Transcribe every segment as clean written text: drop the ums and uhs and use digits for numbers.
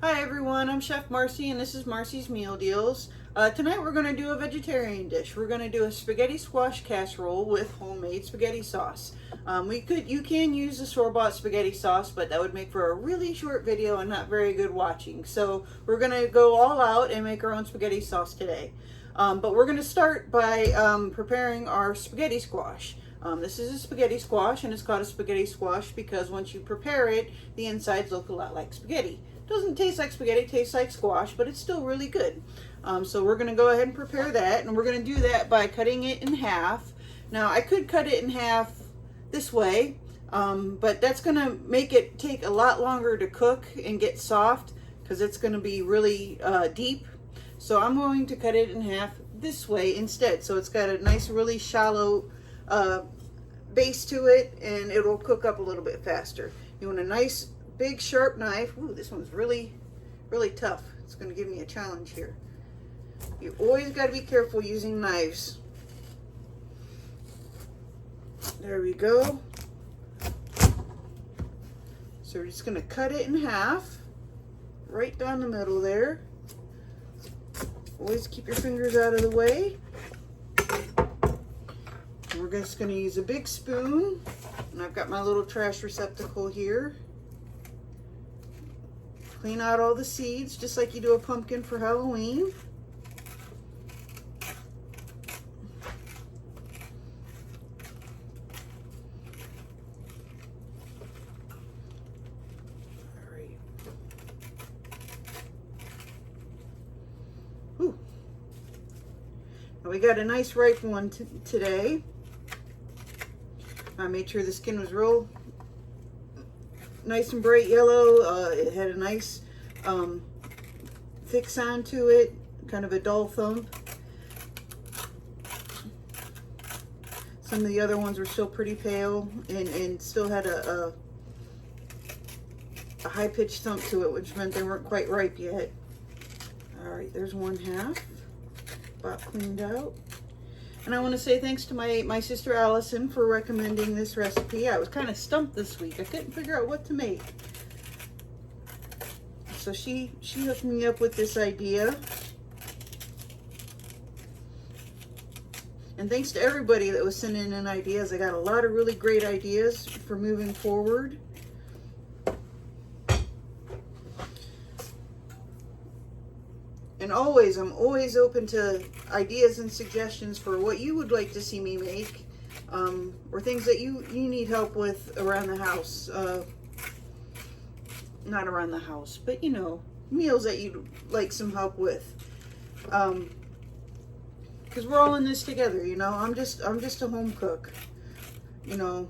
Hi everyone, I'm Chef Marcy and this is Marcy's Meal Deals. Tonight we're going to do a vegetarian dish. We're going to do a spaghetti squash casserole with homemade spaghetti sauce. You can use the store-bought spaghetti sauce, but that would make for a really short video and not very good watching. So we're going to go all out and make our own spaghetti sauce today. But we're going to start by preparing our spaghetti squash. This is a spaghetti squash, and it's called a spaghetti squash because once you prepare it, the insides look a lot like spaghetti. Doesn't taste like spaghetti, tastes like squash, but it's still really good. So we're going to go ahead and prepare that, and we're going to do that by cutting it in half. Now I could cut it in half this way, but that's going to make it take a lot longer to cook and get soft because it's going to be really deep. So I'm going to cut it in half this way instead. So it's got a nice, really shallow base to it, and it'll cook up a little bit faster. You want a nice big sharp knife. Ooh, this one's really tough. It's going to give me a challenge here. You always got to be careful using knives. There we go. So we're just going to cut it in half, right down the middle there. Always keep your fingers out of the way. And we're just going to use a big spoon, and I've got my little trash receptacle here. Clean out all the seeds, just like you do a pumpkin for Halloween. All right. Ooh. Now we got a nice ripe one today. I made sure the skin was real nice and bright yellow. It had a nice thick sound to it, kind of a dull thump. Some of the other ones were still pretty pale and still had a high-pitched thump to it, which meant they weren't quite ripe yet. All right, there's one half, about cleaned out. And I want to say thanks to my sister Allison for recommending this recipe. I was kind of stumped this week. I couldn't figure out what to make. So she hooked me up with this idea. And thanks to everybody that was sending in ideas. I got a lot of really great ideas for moving forward. And I'm always open to ideas and suggestions for what you would like to see me make, or things that you need help with around the house. Not around the house, but you know, meals that you'd like some help with. Because we're all in this together, you know. I'm just a home cook. You know,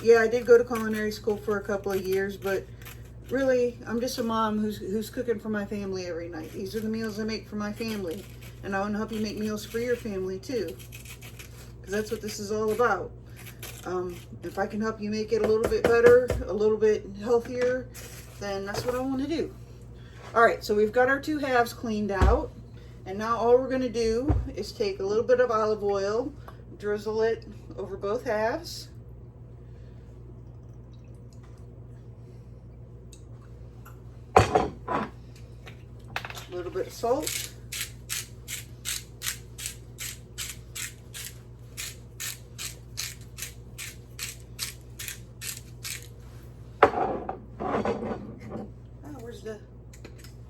yeah, I did go to culinary school for a couple of years, but really, I'm just a mom who's cooking for my family every night. These are the meals I make for my family. And I want to help you make meals for your family too. Because that's what this is all about. If I can help you make it a little bit better, a little bit healthier, then that's what I want to do. Alright, so we've got our two halves cleaned out. And now all we're going to do is take a little bit of olive oil, drizzle it over both halves. A little bit of salt. Oh, where's the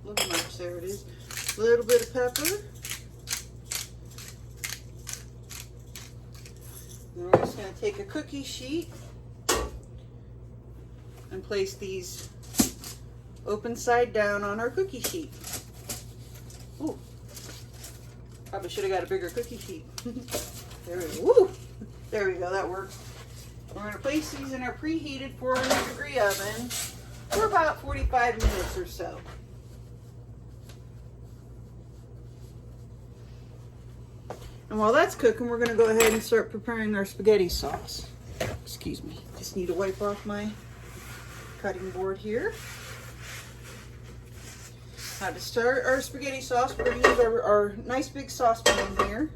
little marks? There it is. A little bit of pepper. And we're just going to take a cookie sheet and place these open side down on our cookie sheet. Ooh, probably should have got a bigger cookie sheet. There we go. Woo! There we go, that works. We're going to place these in our preheated 400-degree oven for about 45 minutes or so. And while that's cooking, we're going to go ahead and start preparing our spaghetti sauce. Excuse me, just need to wipe off my cutting board here. Now to start our spaghetti sauce, we're going to use our nice big saucepan here.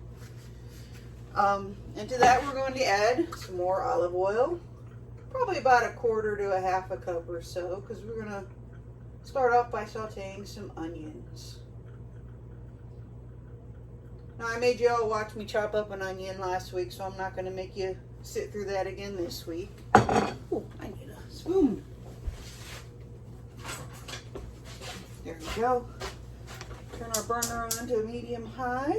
And to that we're going to add some more olive oil. Probably about 1/4 to 1/2 cup or so, because we're going to start off by sauteing some onions. Now, I made you all watch me chop up an onion last week, so I'm not going to make you sit through that again this week. Oh, I need a spoon. There we go. Turn our burner on to medium-high.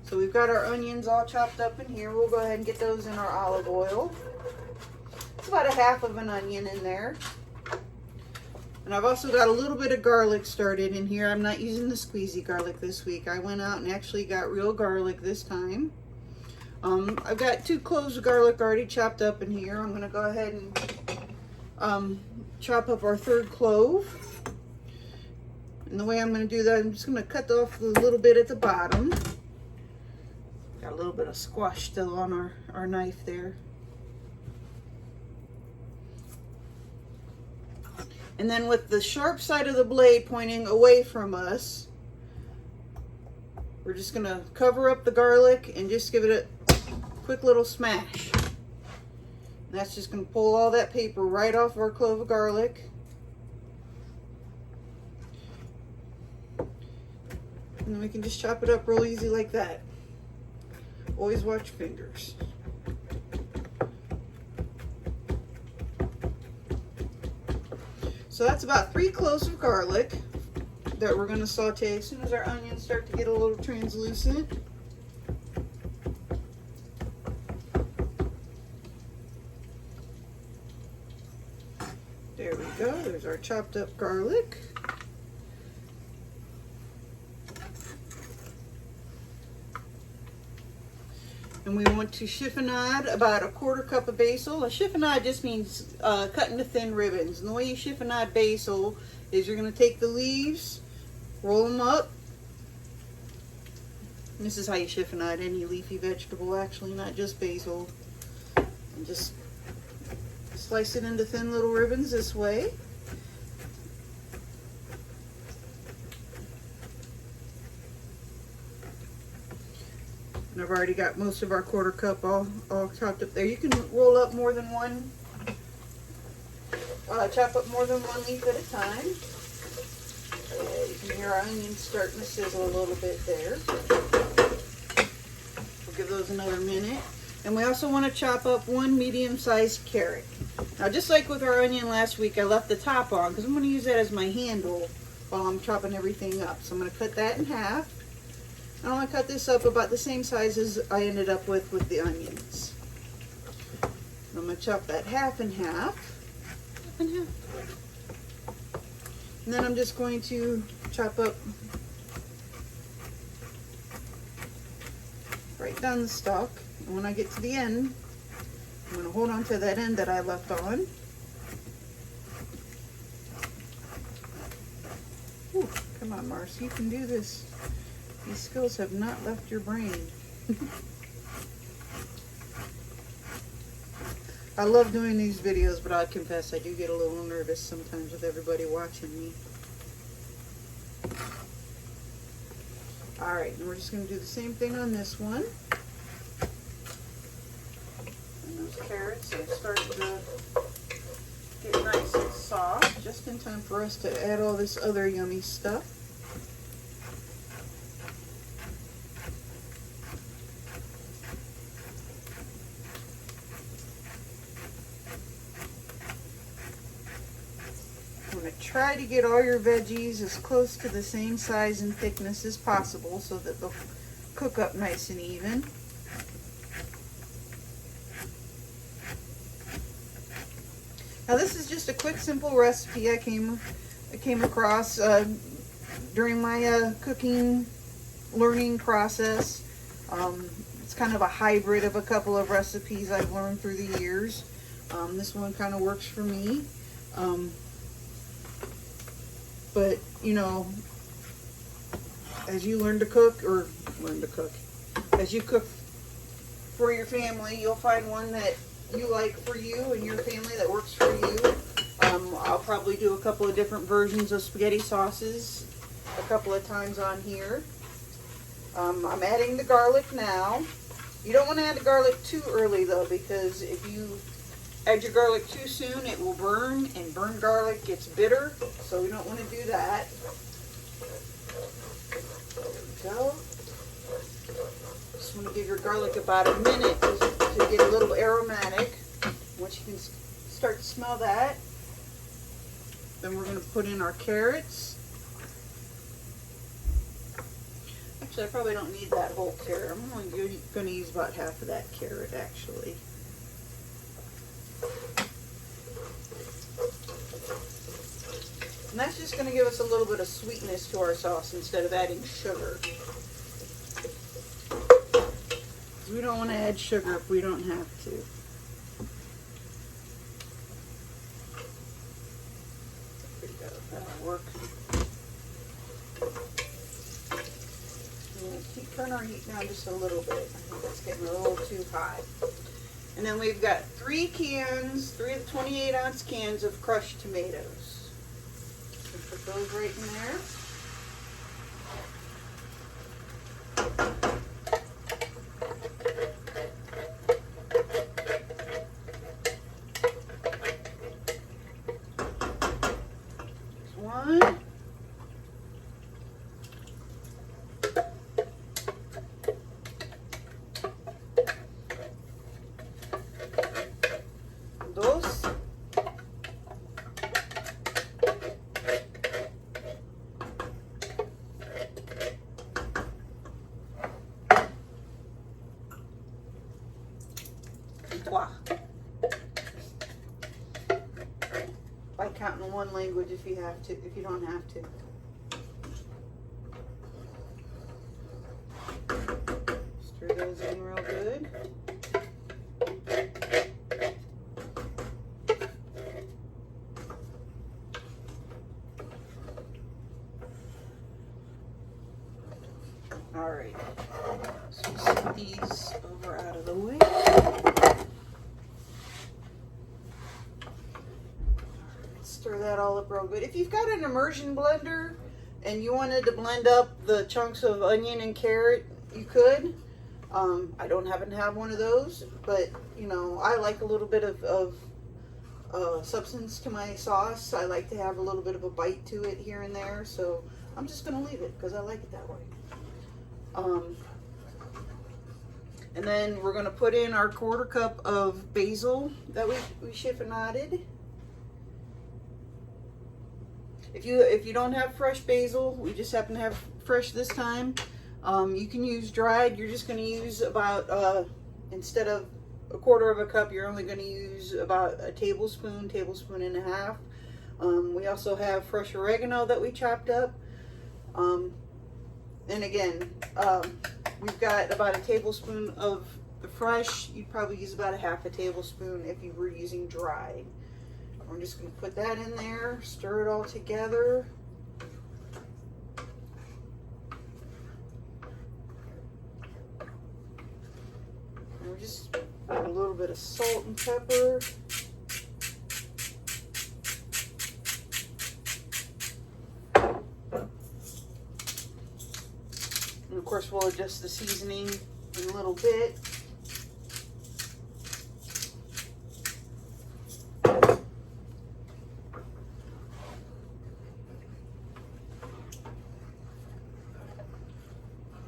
So we've got our onions all chopped up in here. We'll go ahead and get those in our olive oil. It's about a half of an onion in there. And I've also got a little bit of garlic started in here. I'm not using the squeezy garlic this week. I went out and actually got real garlic this time. I've got 2 cloves of garlic already chopped up in here. I'm going to go ahead and chop up our 3rd clove. And the way I'm going to do that, I'm just going to cut off a little bit at the bottom. Got a little bit of squash still on our knife there. And then with the sharp side of the blade pointing away from us, we're just going to cover up the garlic and just give it a quick little smash. And that's just going to pull all that paper right off our clove of garlic. And then we can just chop it up real easy like that. Always watch fingers. So that's about 3 cloves of garlic that we're going to saute as soon as our onions start to get a little translucent. There we go. There's our chopped up garlic. And we want to chiffonade about a 1/4 cup of basil. A chiffonade just means cut into thin ribbons. And the way you chiffonade basil is you're going to take the leaves, roll them up. And this is how you chiffonade any leafy vegetable, actually, not just basil. And just slice it into thin little ribbons this way. And I've already got most of our 1/4 cup all chopped up there. You can roll up more than one, chop up more than one leaf at a time. You can hear our onions starting to sizzle a little bit there. We'll give those another minute. And we also want to chop up 1 medium-sized carrot. Now, just like with our onion last week, I left the top on because I'm going to use that as my handle while I'm chopping everything up. So I'm going to cut that in half. I want to cut this up about the same size as I ended up with the onions. I'm going to chop that half and half. And then I'm just going to chop up right down the stalk. And when I get to the end, I'm going to hold on to that end that I left on. Ooh, come on, Marcy, you can do this. These skills have not left your brain. I love doing these videos, but I confess I do get a little nervous sometimes with everybody watching me. Alright, and we're just going to do the same thing on this one. And those carrots are starting to get nice and soft, just in time for us to add all this other yummy stuff. Try to get all your veggies as close to the same size and thickness as possible so that they'll cook up nice and even. Now this is just a quick, simple recipe I came across during my cooking learning process. It's kind of a hybrid of a couple of recipes I've learned through the years. This one kind of works for me. But, you know, as you as you cook for your family, you'll find one that you like for you and your family that works for you. I'll probably do a couple of different versions of spaghetti sauces a couple of times on here. I'm adding the garlic now. You don't want to add the garlic too early though, because if you add your garlic too soon, it will burn, and burned garlic gets bitter, so we don't want to do that. There we go. Just want to give your garlic about a minute to get a little aromatic. Once you can start to smell that, then we're going to put in our carrots. Actually, I probably don't need that whole carrot. I'm only going to use about half of that carrot, actually. And that's just going to give us a little bit of sweetness to our sauce instead of adding sugar. We don't want to add sugar if we don't have to. There we go. That'll work. Turn our heat down just a little bit. I think that's getting a little too high. And then we've got 3 of the 28-ounce cans of crushed tomatoes. So put those right in there. One. Dos. Trois. By counting in one language if you have to, if you don't have to. Stir those in real good. All right, so set these over out of the way. Stir that all up real good. If you've got an immersion blender and you wanted to blend up the chunks of onion and carrot, you could. I don't happen to have one of those, but you know, I like a little bit of substance to my sauce. I like to have a little bit of a bite to it here and there, so I'm just going to leave it because I like it that way. And then we're going to put in our 1/4 cup of basil that we chiffonaded. If you don't have fresh basil, we just happen to have fresh this time, you can use dried. You're just going to use about, instead of 1/4 cup, you're only going to use about a tablespoon and a half. We also have fresh oregano that we chopped up. And again, we've got about a tablespoon of the fresh. You'd probably use about a half a tablespoon if you were using dried. We're just going to put that in there, stir it all together. And we're just add a little bit of salt and pepper. And of course, we'll adjust the seasoning in a little bit.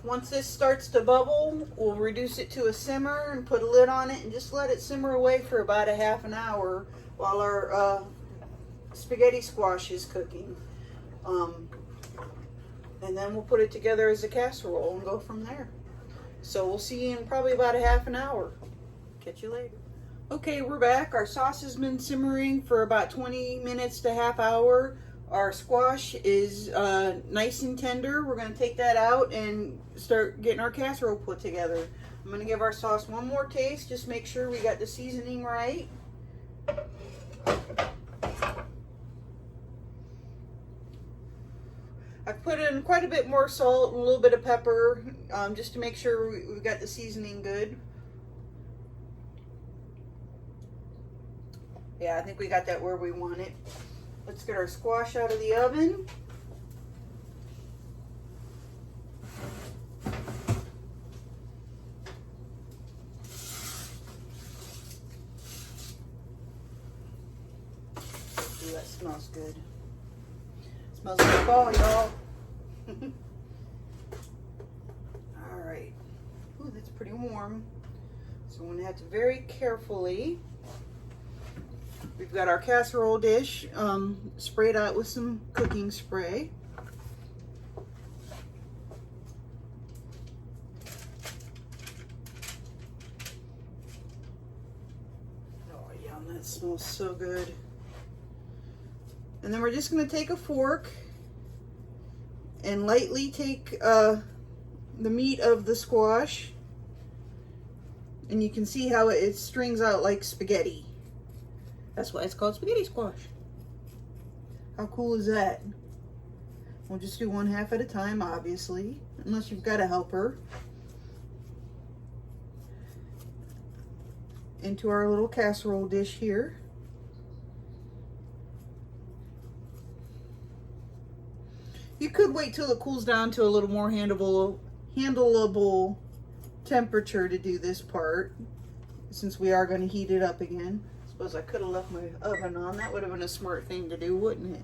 Once this starts to bubble, we'll reduce it to a simmer and put a lid on it and just let it simmer away for about a half an hour while our spaghetti squash is cooking. And then we'll put it together as a casserole and go from there. So we'll see you in probably about a half an hour. Catch you later. Okay, we're back. Our sauce has been simmering for about 20 minutes to half hour. Our squash is nice and tender. We're going to take that out and start getting our casserole put together. I'm going to give our sauce one more taste. Just make sure we got the seasoning right. I've put in quite a bit more salt and a little bit of pepper just to make sure we've got the seasoning good. Yeah, I think we got that where we want it. Let's get our squash out of the oven. that smells good. Smells like fall, y'all. Alright. Ooh, that's pretty warm. So I'm going to have to very carefully. We've got our casserole dish sprayed out with some cooking spray. Oh, yum, that smells so good. And then we're just going to take a fork and lightly take the meat of the squash, and you can see how it strings out like spaghetti. That's why it's called spaghetti squash. How cool is that? We'll just do one half at a time, obviously, unless you've got a helper. Into our little casserole dish here. You could wait till it cools down to a little more handleable temperature to do this part, since we are going to heat it up again. I suppose I could have left my oven on. That would have been a smart thing to do, wouldn't it?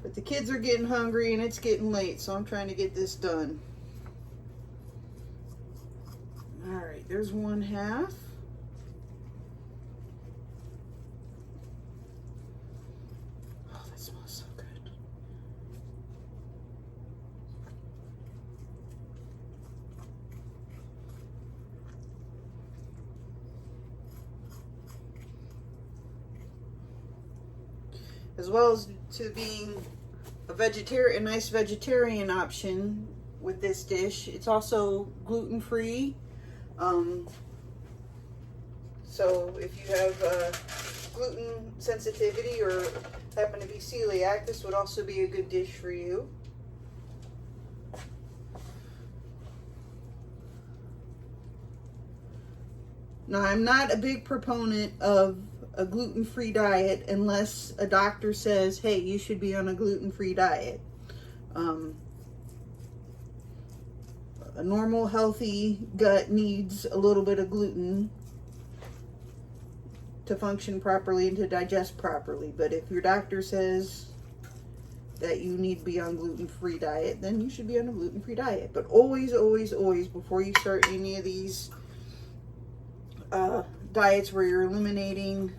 But the kids are getting hungry and it's getting late, so I'm trying to get this done. Alright, there's one half. Oh, that smells so good. As well as to being a nice vegetarian option with this dish, it's also gluten-free. So if you have gluten sensitivity or happen to be celiac, this would also be a good dish for you. Now, I'm not a big proponent of a gluten-free diet unless a doctor says, hey, you should be on a gluten-free diet. A normal, healthy gut needs a little bit of gluten to function properly and to digest properly. But if your doctor says that you need to be on gluten-free diet, then you should be on a gluten-free diet. But always, always, always, before you start any of these diets where you're eliminating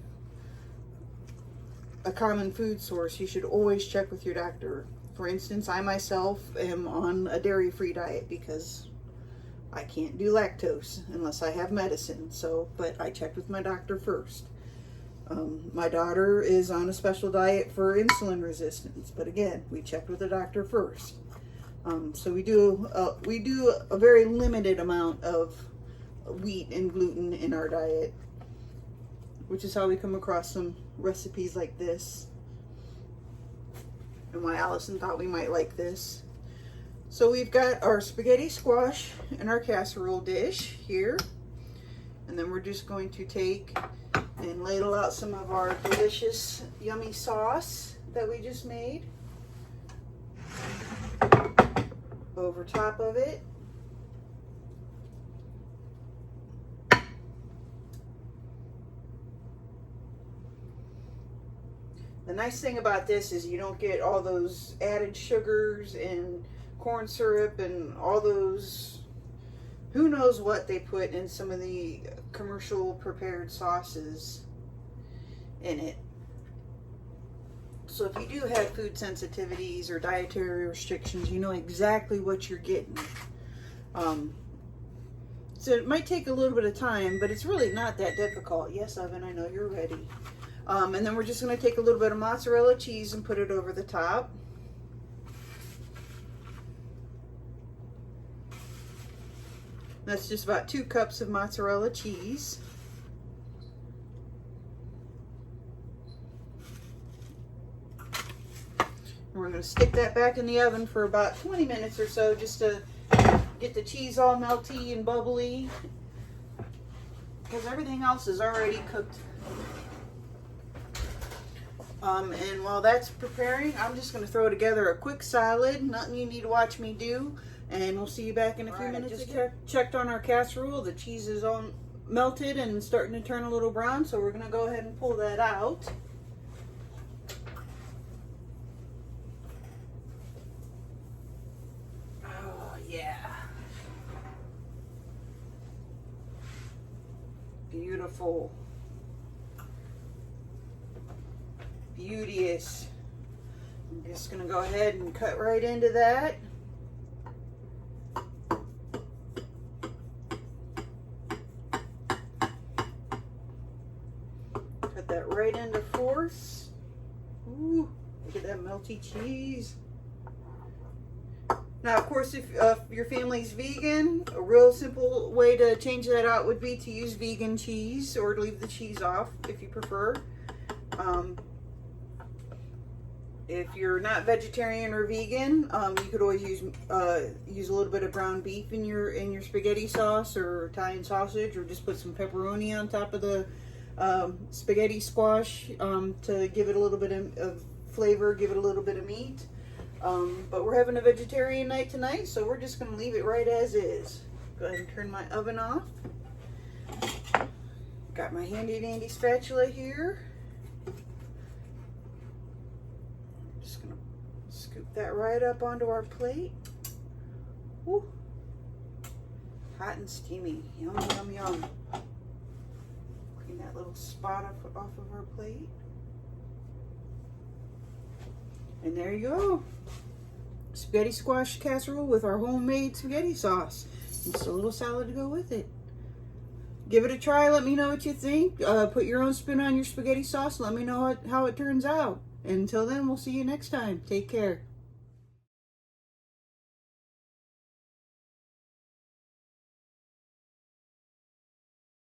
a common food source, you should always check with your doctor. For instance, I myself am on a dairy-free diet because I can't do lactose unless I have medicine. But I checked with my doctor first. My daughter is on a special diet for insulin resistance, but again, we checked with the doctor first. So we do a very limited amount of wheat and gluten in our diet, which is how we come across some recipes like this, and why Allison thought we might like this. So we've got our spaghetti squash in our casserole dish here, and then we're just going to take and ladle out some of our delicious, yummy sauce that we just made over top of it. The nice thing about this is you don't get all those added sugars and corn syrup and all those, who knows what they put in some of the commercial prepared sauces in it. So if you do have food sensitivities or dietary restrictions, you know exactly what you're getting. So it might take a little bit of time, but it's really not that difficult. Yes, oven, I know you're ready. And then we're just going to take a little bit of mozzarella cheese and put it over the top. That's just about 2 cups of mozzarella cheese. And we're going to stick that back in the oven for about 20 minutes or so, just to get the cheese all melty and bubbly, because everything else is already cooked. And while that's preparing, I'm just going to throw together a quick salad. Nothing you need to watch me do. And we'll see you back in a few minutes. Just checked on our casserole. The cheese is all melted and starting to turn a little brown, so we're going to go ahead and pull that out. Oh, yeah. Beautiful. Beauteous. I'm just going to go ahead and cut right into that. Cut that right into fourths. Ooh, look at that melty cheese. Now, of course, if your family's vegan, a real simple way to change that out would be to use vegan cheese or leave the cheese off if you prefer. If you're not vegetarian or vegan, you could always use a little bit of ground beef in your spaghetti sauce or Italian sausage, or just put some pepperoni on top of the spaghetti squash to give it a little bit of flavor, give it a little bit of meat. But we're having a vegetarian night tonight, so we're just going to leave it right as is. Go ahead and turn my oven off. Got my handy dandy spatula here. Just going to scoop that right up onto our plate. Woo. Hot and steamy. Yum, yum, yum. Clean that little spot off of our plate. And there you go. Spaghetti squash casserole with our homemade spaghetti sauce. Just a little salad to go with it. Give it a try. Let me know what you think. Put your own spin on your spaghetti sauce. Let me know how it turns out. Until then, we'll see you next time. Take care.